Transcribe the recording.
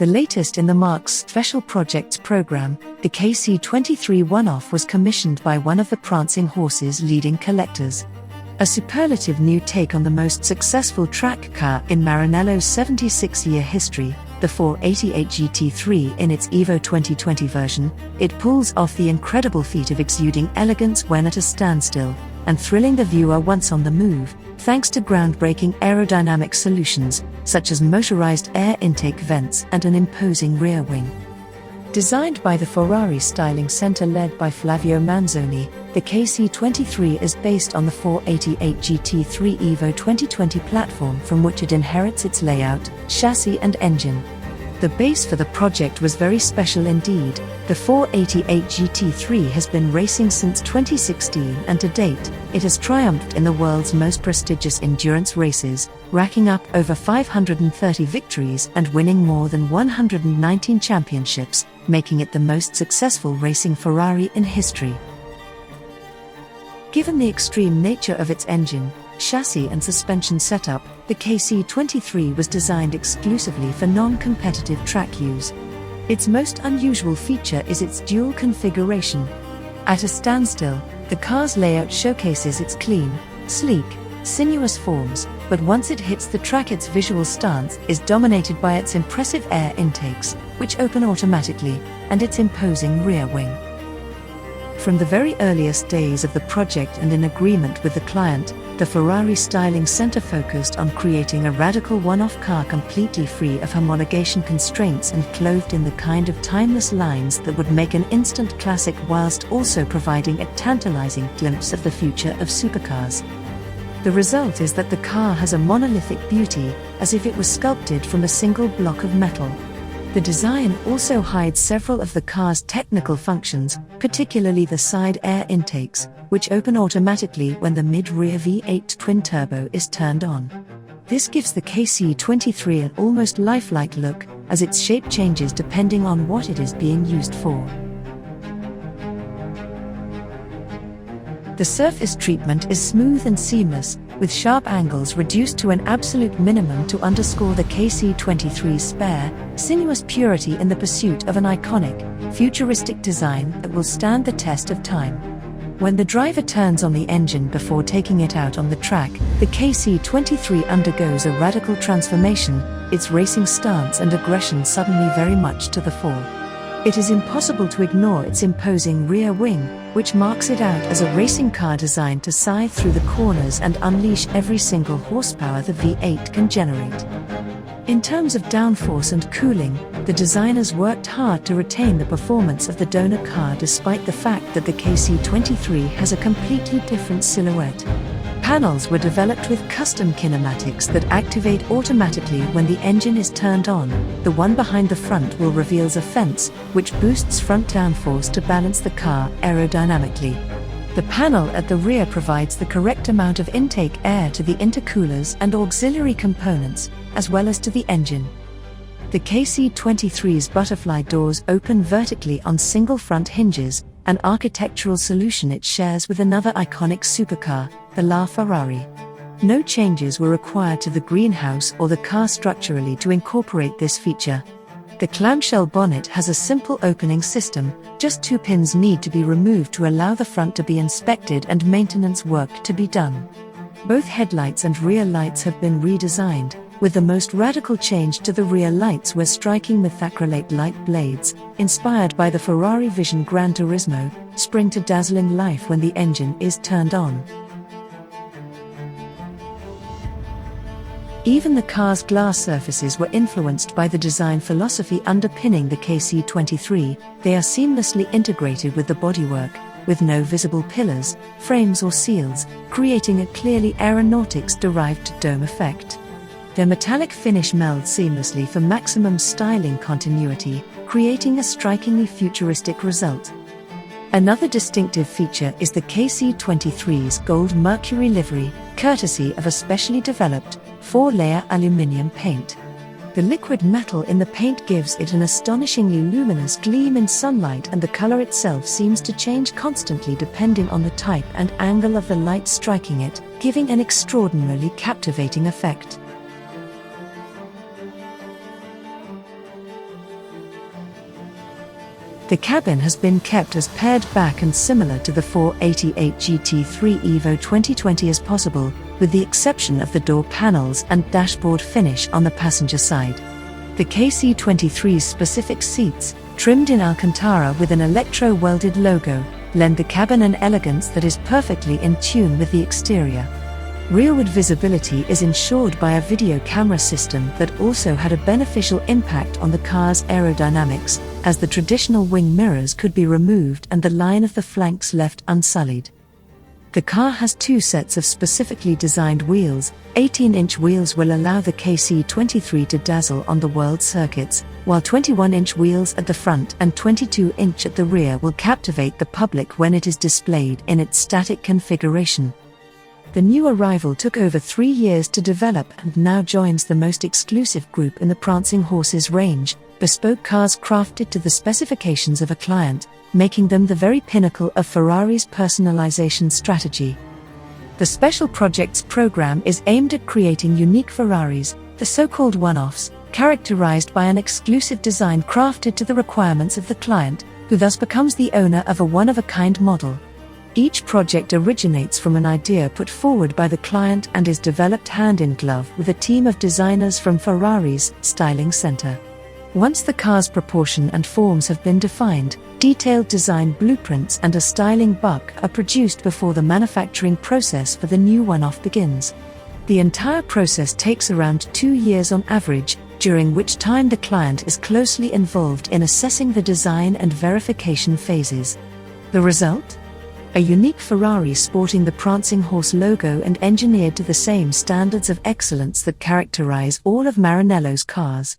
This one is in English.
The latest in the Mark's Special Projects program, the KC23 One-Off was commissioned by one of the Prancing Horse's leading collectors. A superlative new take on the most successful track car in Maranello's 76-year history, the 488 GT3 in its Evo 2020 version, it pulls off the incredible feat of exuding elegance when at a standstill, and thrilling the viewer once on the move, thanks to groundbreaking aerodynamic solutions, such as motorized air intake vents and an imposing rear wing. Designed by the Ferrari Styling Center led by Flavio Manzoni, the KC23 is based on the 488 GT3 Evo 2020 platform from which it inherits its layout, chassis and engine. The base for the project was very special indeed. The 488 GT3 has been racing since 2016 and to date, it has triumphed in the world's most prestigious endurance races, racking up over 530 victories and winning more than 119 championships, making it the most successful racing Ferrari in history. Given the extreme nature of its engine, chassis and suspension setup, the KC23 was designed exclusively for non-competitive track use. Its most unusual feature is its dual configuration. At a standstill, the car's layout showcases its clean, sleek, sinuous forms, but once it hits the track its visual stance is dominated by its impressive air intakes, which open automatically, and its imposing rear wing. From the very earliest days of the project and in agreement with the client, the Ferrari Styling Center focused on creating a radical one-off car completely free of homologation constraints and clothed in the kind of timeless lines that would make an instant classic whilst also providing a tantalizing glimpse of the future of supercars. The result is that the car has a monolithic beauty, as if it was sculpted from a single block of metal. The design also hides several of the car's technical functions, particularly the side air intakes, which open automatically when the mid-rear V8 twin-turbo is turned on. This gives the KC23 an almost lifelike look, as its shape changes depending on what it is being used for. The surface treatment is smooth and seamless, with sharp angles reduced to an absolute minimum to underscore the KC23's spare, sinuous purity in the pursuit of an iconic, futuristic design that will stand the test of time. When the driver turns on the engine before taking it out on the track, the KC23 undergoes a radical transformation, its racing stance and aggression suddenly very much to the fore. It is impossible to ignore its imposing rear wing, which marks it out as a racing car designed to scythe through the corners and unleash every single horsepower the V8 can generate. In terms of downforce and cooling, the designers worked hard to retain the performance of the donor car despite the fact that the KC23 has a completely different silhouette. Panels were developed with custom kinematics that activate automatically when the engine is turned on. The one behind the front wheel reveals a fence, which boosts front downforce to balance the car aerodynamically. The panel at the rear provides the correct amount of intake air to the intercoolers and auxiliary components, as well as to the engine. The KC23's butterfly doors open vertically on single front hinges, an architectural solution it shares with another iconic supercar, the LaFerrari. No changes were required to the greenhouse or the car structurally to incorporate this feature. The clamshell bonnet has a simple opening system, just 2 pins need to be removed to allow the front to be inspected and maintenance work to be done. Both headlights and rear lights have been redesigned, with the most radical change to the rear lights where striking methacrylate light blades, inspired by the Ferrari Vision Gran Turismo, spring to dazzling life when the engine is turned on. Even the car's glass surfaces were influenced by the design philosophy underpinning the KC23. They are seamlessly integrated with the bodywork, with no visible pillars, frames or seals, creating a clearly aeronautics-derived dome effect. Their metallic finish melds seamlessly for maximum styling continuity, creating a strikingly futuristic result. Another distinctive feature is the KC23's gold Mercury livery, courtesy of a specially developed, 4-layer aluminium paint. The liquid metal in the paint gives it an astonishingly luminous gleam in sunlight, and the color itself seems to change constantly depending on the type and angle of the light striking it, giving an extraordinarily captivating effect. The cabin has been kept as pared back and similar to the 488 GT3 Evo 2020 as possible, with the exception of the door panels and dashboard finish on the passenger side. The KC23's specific seats, trimmed in Alcantara with an electro-welded logo, lend the cabin an elegance that is perfectly in tune with the exterior. Rearward visibility is ensured by a video camera system that also had a beneficial impact on the car's aerodynamics, as the traditional wing mirrors could be removed and the line of the flanks left unsullied. The car has two sets of specifically designed wheels. 18-inch wheels will allow the KC23 to dazzle on the world circuits, while 21-inch wheels at the front and 22-inch at the rear will captivate the public when it is displayed in its static configuration. The new arrival took over 3 years to develop and now joins the most exclusive group in the Prancing Horses range, bespoke cars crafted to the specifications of a client, making them the very pinnacle of Ferrari's personalization strategy. The Special Projects program is aimed at creating unique Ferraris, the so-called one-offs, characterized by an exclusive design crafted to the requirements of the client, who thus becomes the owner of a one-of-a-kind model. Each project originates from an idea put forward by the client and is developed hand-in-glove with a team of designers from Ferrari's Styling Center. Once the car's proportion and forms have been defined, detailed design blueprints and a styling book are produced before the manufacturing process for the new one-off begins. The entire process takes around 2 years on average, during which time the client is closely involved in assessing the design and verification phases. The result? A unique Ferrari sporting the Prancing Horse logo and engineered to the same standards of excellence that characterize all of Maranello's cars.